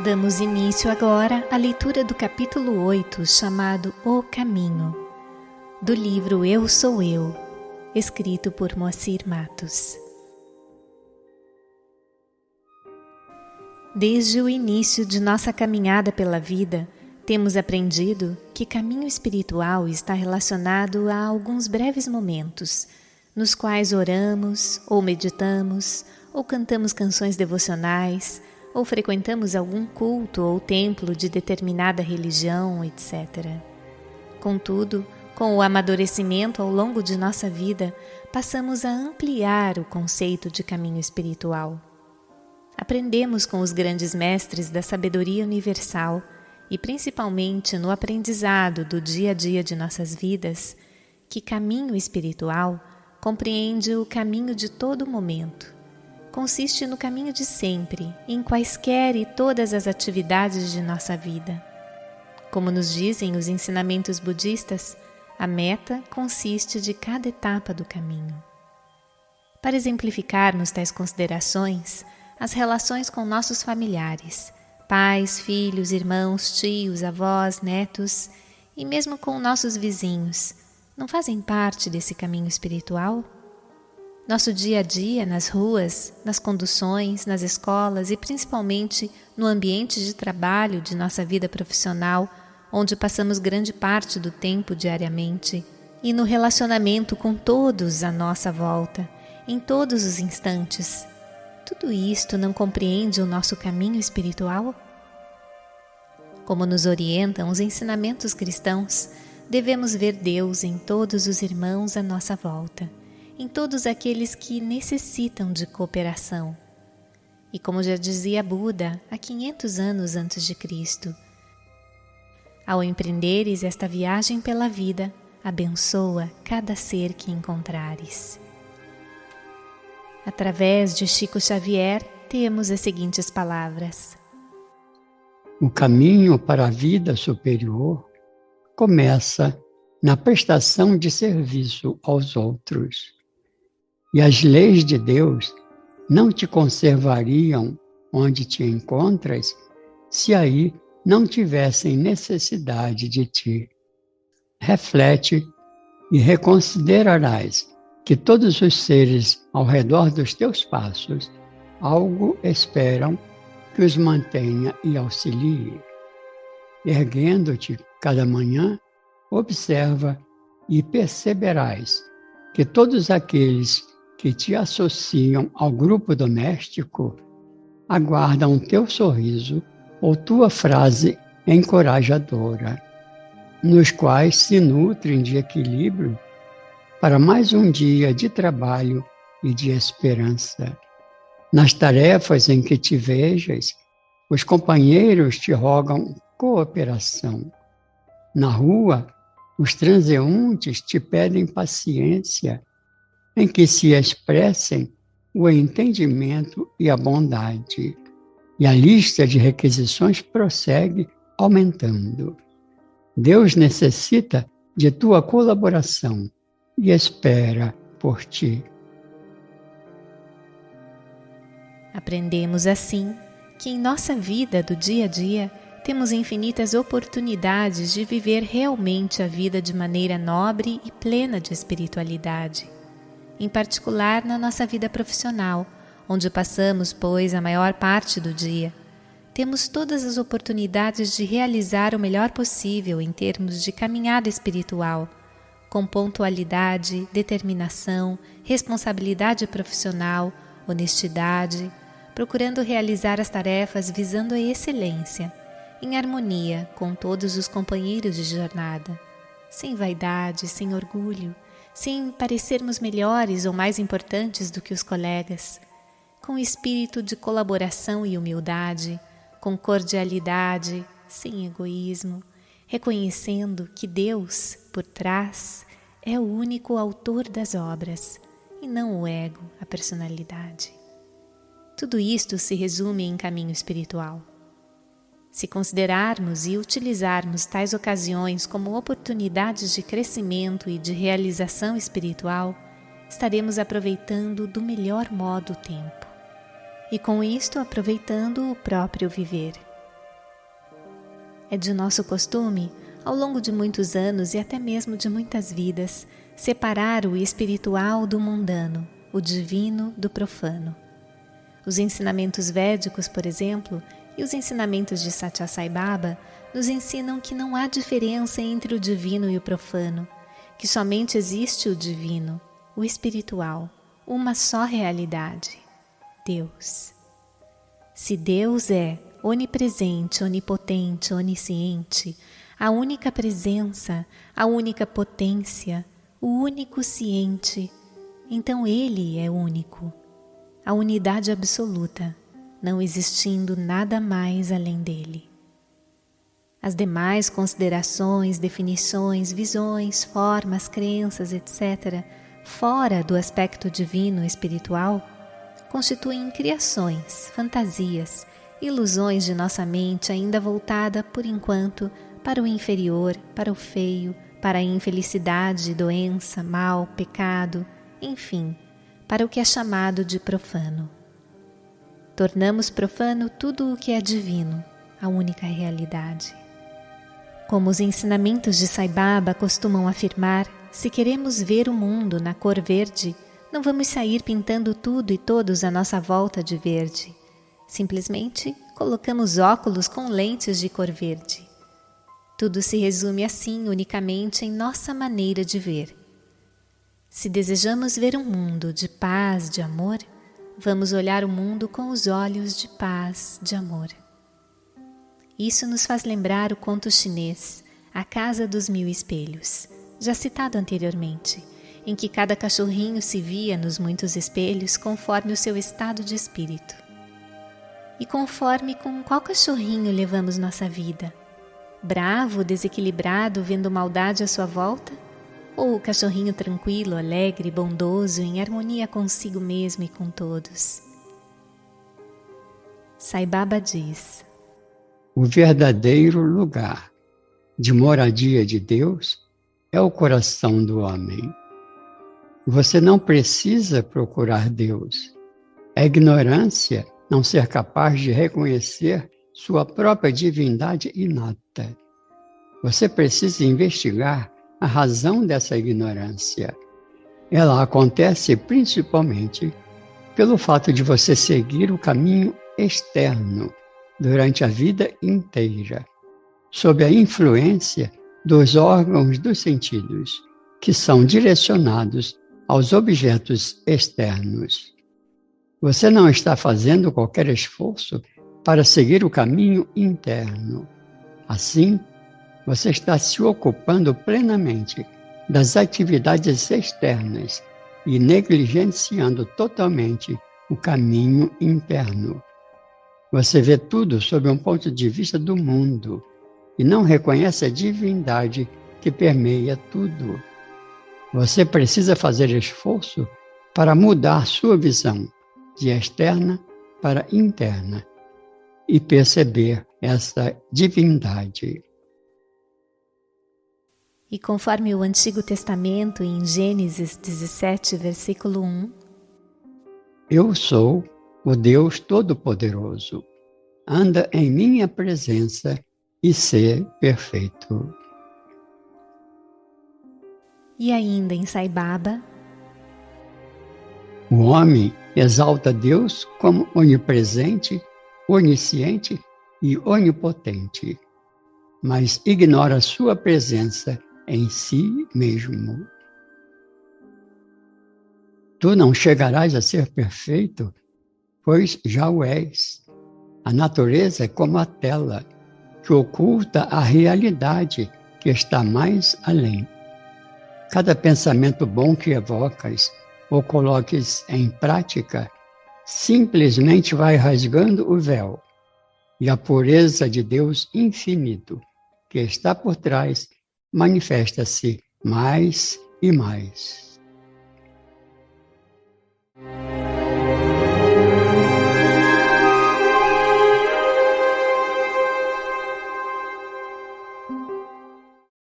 Damos início agora à leitura do capítulo 8, chamado O Caminho, do livro Eu Sou Eu, escrito por Moacir Matos. Desde o início de nossa caminhada pela vida, temos aprendido que caminho espiritual está relacionado a alguns breves momentos, nos quais oramos, ou meditamos, ou cantamos canções devocionais, ou frequentamos algum culto ou templo de determinada religião, etc. Contudo, com o amadurecimento ao longo de nossa vida, passamos a ampliar o conceito de caminho espiritual. Aprendemos com os grandes mestres da sabedoria universal e principalmente no aprendizado do dia a dia de nossas vidas, que caminho espiritual compreende o caminho de todo momento. Consiste no caminho de sempre, em quaisquer e todas as atividades de nossa vida. Como nos dizem os ensinamentos budistas, a meta consiste de cada etapa do caminho. Para exemplificarmos tais considerações, as relações com nossos familiares, pais, filhos, irmãos, tios, avós, netos e mesmo com nossos vizinhos, não fazem parte desse caminho espiritual? Nosso dia a dia nas ruas, nas conduções, nas escolas e principalmente no ambiente de trabalho de nossa vida profissional, onde passamos grande parte do tempo diariamente, e no relacionamento com todos à nossa volta, em todos os instantes. Tudo isto não compreende o nosso caminho espiritual? Como nos orientam os ensinamentos cristãos, devemos ver Deus em todos os irmãos à nossa volta, em todos aqueles que necessitam de cooperação. E como já dizia Buda há 500 anos antes de Cristo, ao empreenderes esta viagem pela vida, abençoa cada ser que encontrares. Através de Chico Xavier, temos as seguintes palavras. O caminho para a vida superior começa na prestação de serviço aos outros. E as leis de Deus não te conservariam onde te encontras se aí não tivessem necessidade de ti. Reflete e reconsiderarás que todos os seres ao redor dos teus passos algo esperam que os mantenha e auxilie. Erguendo-te cada manhã, observa e perceberás que todos aqueles que te associam ao grupo doméstico aguardam teu sorriso ou tua frase encorajadora, nos quais se nutrem de equilíbrio para mais um dia de trabalho e de esperança. Nas tarefas em que te vejas, os companheiros te rogam cooperação. Na rua, os transeuntes te pedem paciência, em que se expressem o entendimento e a bondade. E a lista de requisições prossegue aumentando. Deus necessita de tua colaboração e espera por ti. Aprendemos assim que em nossa vida do dia a dia temos infinitas oportunidades de viver realmente a vida de maneira nobre e plena de espiritualidade. Em particular na nossa vida profissional, onde passamos, pois, a maior parte do dia. Temos todas as oportunidades de realizar o melhor possível em termos de caminhada espiritual, com pontualidade, determinação, responsabilidade profissional, honestidade, procurando realizar as tarefas visando a excelência, em harmonia com todos os companheiros de jornada, sem vaidade, sem orgulho, sem parecermos melhores ou mais importantes do que os colegas, com espírito de colaboração e humildade, com cordialidade, sem egoísmo, reconhecendo que Deus, por trás, é o único autor das obras, e não o ego, a personalidade. Tudo isto se resume em caminho espiritual. Se considerarmos e utilizarmos tais ocasiões como oportunidades de crescimento e de realização espiritual, estaremos aproveitando do melhor modo o tempo. E com isto aproveitando o próprio viver. É de nosso costume, ao longo de muitos anos e até mesmo de muitas vidas, separar o espiritual do mundano, o divino do profano. Os ensinamentos védicos, por exemplo, e os ensinamentos de Satya Sai Baba nos ensinam que não há diferença entre o divino e o profano, que somente existe o divino, o espiritual, uma só realidade, Deus. Se Deus é onipresente, onipotente, onisciente, a única presença, a única potência, o único ciente, então Ele é único, a unidade absoluta, não existindo nada mais além dele. As demais considerações, definições, visões, formas, crenças, etc., fora do aspecto divino espiritual, constituem criações, fantasias, ilusões de nossa mente ainda voltada, por enquanto, para o inferior, para o feio, para a infelicidade, doença, mal, pecado, enfim, para o que é chamado de profano. Tornamos profano tudo o que é divino, a única realidade. Como os ensinamentos de Sai Baba costumam afirmar, se queremos ver o mundo na cor verde, não vamos sair pintando tudo e todos à nossa volta de verde. Simplesmente colocamos óculos com lentes de cor verde. Tudo se resume assim unicamente em nossa maneira de ver. Se desejamos ver um mundo de paz, de amor, vamos olhar o mundo com os olhos de paz, de amor. Isso nos faz lembrar o conto chinês, A Casa dos Mil Espelhos, já citado anteriormente, em que cada cachorrinho se via nos muitos espelhos conforme o seu estado de espírito. E conforme com qual cachorrinho levamos nossa vida? Bravo, desequilibrado, vendo maldade à sua volta? Ou o cachorrinho tranquilo, alegre, bondoso, em harmonia consigo mesmo e com todos? Sai Baba diz: o verdadeiro lugar de moradia de Deus é o coração do homem. Você não precisa procurar Deus. É ignorância não ser capaz de reconhecer sua própria divindade inata. Você precisa investigar a razão dessa ignorância. Ela acontece principalmente pelo fato de você seguir o caminho externo durante a vida inteira, sob a influência dos órgãos dos sentidos, que são direcionados aos objetos externos. Você não está fazendo qualquer esforço para seguir o caminho interno. Assim, você está se ocupando plenamente das atividades externas e negligenciando totalmente o caminho interno. Você vê tudo sob um ponto de vista do mundo e não reconhece a divindade que permeia tudo. Você precisa fazer esforço para mudar sua visão de externa para interna e perceber essa divindade. E conforme o Antigo Testamento, em Gênesis 17, versículo 1, eu sou o Deus Todo-Poderoso. Anda em minha presença e sê perfeito. E ainda em Sai Baba, o homem exalta Deus como onipresente, onisciente e onipotente, mas ignora sua presença em si mesmo. Tu não chegarás a ser perfeito, pois já o és. A natureza é como a tela, que oculta a realidade que está mais além. Cada pensamento bom que evocas ou coloques em prática, simplesmente vai rasgando o véu, e a pureza de Deus infinito, que está por trás, manifesta-se mais e mais.